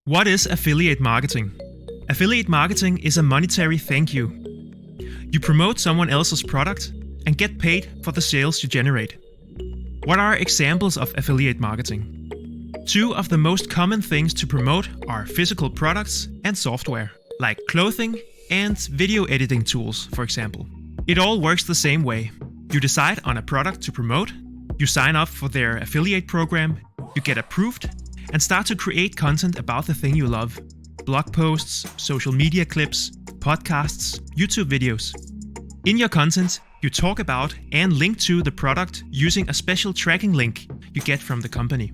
What is affiliate marketing? Affiliate marketing is a monetary thank you. You promote someone else's product and get paid for the sales you generate. What are examples of affiliate marketing? Two of the most common things to promote are physical products and software, like clothing and video editing tools, for example. It all works the same way. You decide on a product to promote, you sign up for their affiliate program, you get approved, and start to create content about the thing you love. Blog posts, social media clips, podcasts, YouTube videos. In your content, you talk about and link to the product using a special tracking link you get from the company.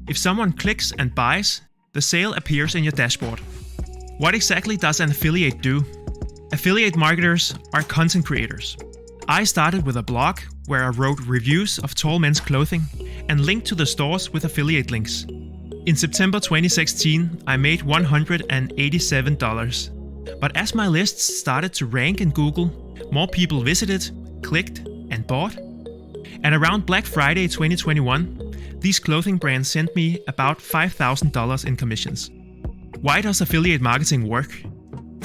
If someone clicks and buys, the sale appears in your dashboard. What exactly does an affiliate do? Affiliate marketers are content creators. I started with a blog where I wrote reviews of tall men's clothing and linked to the stores with affiliate links. In September 2016, I made $187. But as my lists started to rank in Google, more people visited, clicked, and bought. And around Black Friday 2021, these clothing brands sent me about $5,000 in commissions. Why does affiliate marketing work?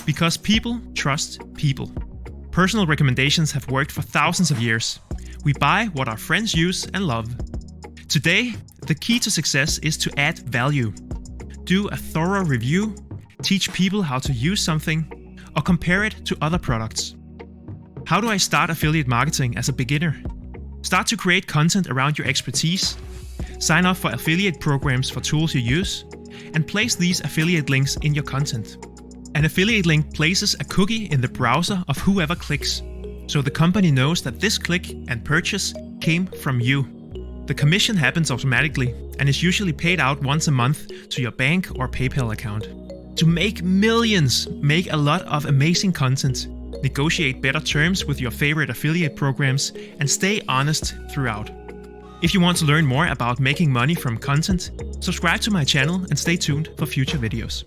Because people trust people. Personal recommendations have worked for thousands of years. We buy what our friends use and love. Today, the key to success is to add value. Do a thorough review, teach people how to use something, or compare it to other products. How do I start affiliate marketing as a beginner? Start to create content around your expertise, sign up for affiliate programs for tools you use, and place these affiliate links in your content. An affiliate link places a cookie in the browser of whoever clicks, so the company knows that this click and purchase came from you. The commission happens automatically and is usually paid out once a month to your bank or PayPal account. To make millions, make a lot of amazing content, negotiate better terms with your favorite affiliate programs, and stay honest throughout. If you want to learn more about making money from content, subscribe to my channel and stay tuned for future videos.